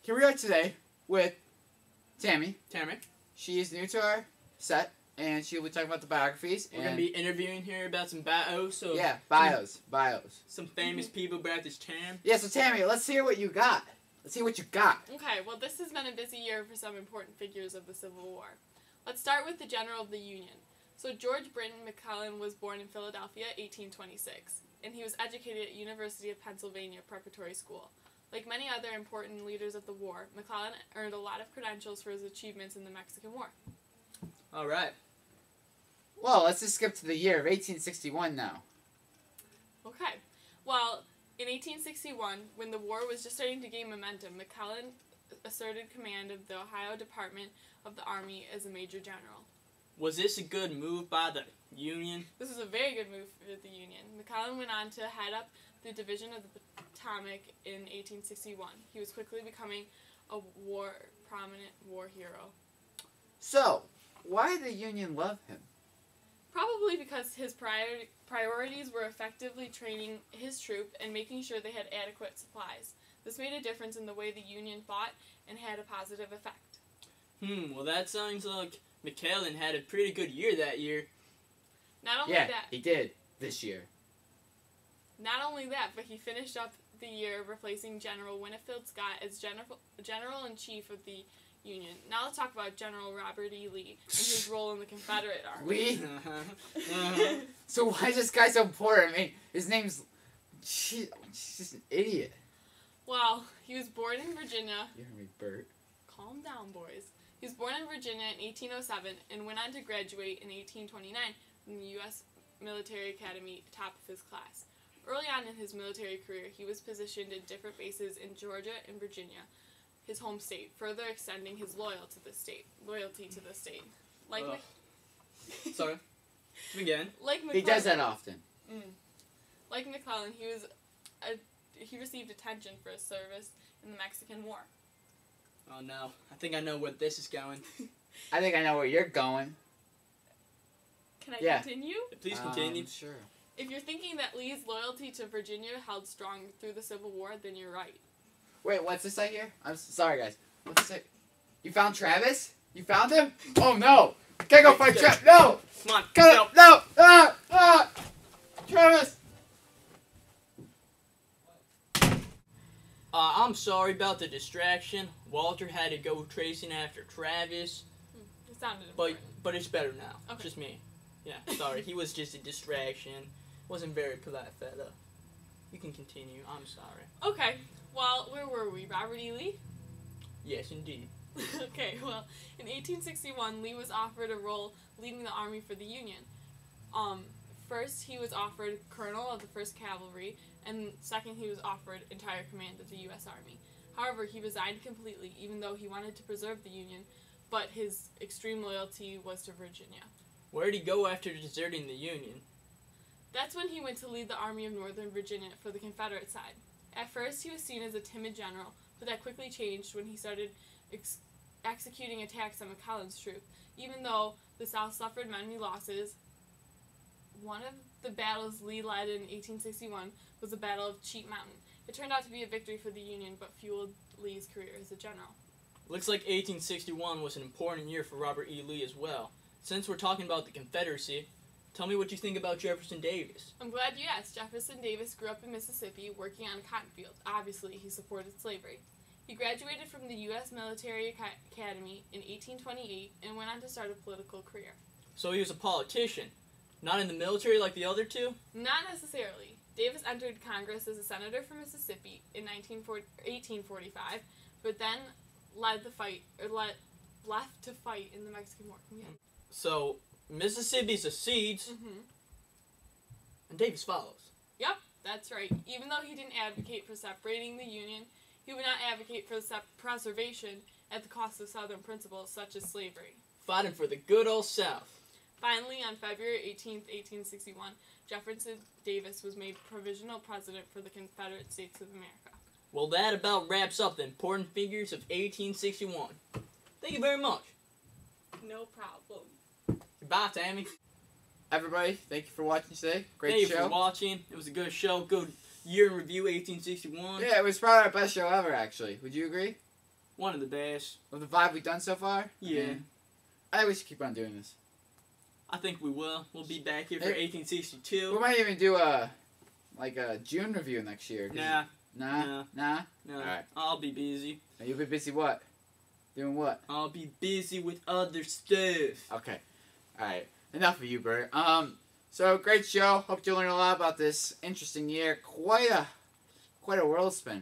Here we are today with Tammy. Tammy. She is new to our set, and she'll be talking about the biographies. We're going to be interviewing her about some bios. So yeah, bios. Some famous people about this time. Yeah, so Tammy, let's hear what you got. Let's see what you got. Okay, well this has been a busy year for some important figures of the Civil War. Let's start with the General of the Union. So George Brinton McClellan was born in Philadelphia, 1826, and he was educated at University of Pennsylvania Preparatory School. Like many other important leaders of the war, McClellan earned a lot of credentials for his achievements in the Mexican War. All right. Well, let's just skip to the year of 1861 now. Okay. Well, in 1861, when the war was just starting to gain momentum, McClellan asserted command of the Ohio Department of the Army as a major general. Was this a good move by the Union? This was a very good move for the Union. McClellan went on to head up the Division of the Potomac in 1861. He was quickly becoming a prominent war hero. So, why did the Union love him? Probably because his priorities were effectively training his troop and making sure they had adequate supplies. This made a difference in the way the Union fought and had a positive effect. Well that sounds like McClellan had a pretty good year that year. Not only Yeah, that, he did this year. Not only that, but he finished up the year replacing General Winfield Scott as General-in-Chief of the Union. Now let's talk about General Robert E. Lee and his role in the Confederate Army. Lee? So why is this guy so important? I mean, his name's... She's just an idiot. Well, he was born in Virginia. You heard me, Bert. Calm down, boys. He was born in Virginia in 1807 and went on to graduate in 1829 from the U.S. Military Academy, top of his class. Early on in his military career, he was positioned in different bases in Georgia and Virginia, his home state, further extending his loyalty to the state. Sorry. Again. Like McClellan, He does that often. Like McClellan, he received attention for his service in the Mexican War. Oh no, I think I know where this is going. I think I know where you're going. Can I continue? Please continue. Sure. If you're thinking that Lee's loyalty to Virginia held strong through the Civil War, then you're right. Wait, what's this I hear? I'm sorry, guys. What's this? You found Travis? You found him? Oh no! Can't go fight Travis! No! Come on, Go! No! Travis! I'm sorry about the distraction. Walter had to go tracing after Travis. It sounded important. But it's better now. Okay. Just me. Yeah, sorry. He was just a distraction. Wasn't very polite fella. You can continue. I'm sorry. Okay. Well, where were we? Robert E. Lee? Yes, indeed. Okay, well, in 1861, Lee was offered a role leading the army for the Union. First, he was offered colonel of the 1st Cavalry, and second, he was offered entire command of the U.S. Army. However, he resigned completely, even though he wanted to preserve the Union, but his extreme loyalty was to Virginia. Where did he go after deserting the Union? That's when he went to lead the Army of Northern Virginia for the Confederate side. At first, he was seen as a timid general, but that quickly changed when he started executing attacks on McClellan's troop. Even though the South suffered many losses, one of the battles Lee led in 1861 was the Battle of Cheat Mountain. It turned out to be a victory for the Union, but fueled Lee's career as a general. Looks like 1861 was an important year for Robert E. Lee as well. Since we're talking about the Confederacy, tell me what you think about Jefferson Davis. I'm glad you asked. Jefferson Davis grew up in Mississippi working on a cotton field. Obviously, he supported slavery. He graduated from the U.S. Military Academy in 1828 and went on to start a political career. So he was a politician. Not in the military like the other two? Not necessarily. Davis entered Congress as a senator from Mississippi in 1845, but then left to fight in the Mexican War. Yeah. So, Mississippi's a siege, and Davis follows. Yep, that's right. Even though he didn't advocate for separating the Union, he would not advocate for the preservation at the cost of Southern principles such as slavery. Fighting for the good old South. Finally, on February 18, 1861, Jefferson Davis was made provisional president for the Confederate States of America. Well, that about wraps up the important figures of 1861. Thank you very much. No problem. Goodbye, Tammy. Everybody, thank you for watching today. Great Thank show. you for watching. It was a good show. Good year in review, 1861. Yeah, it was probably our best show ever, actually. Would you agree? One of the best. Of the 5 we've done so far? Yeah. I think we should keep on doing this. I think we will. We'll be back here for Hey. 1862. We might even do a June review next year. 'Cause Nah. Nah? No. Alright. I'll be busy. Now, you'll be busy what? Doing what? I'll be busy with other stuff. Okay. Alright. Enough of you, Bert. So great show. Hope you learned a lot about this interesting year. Quite a world spin.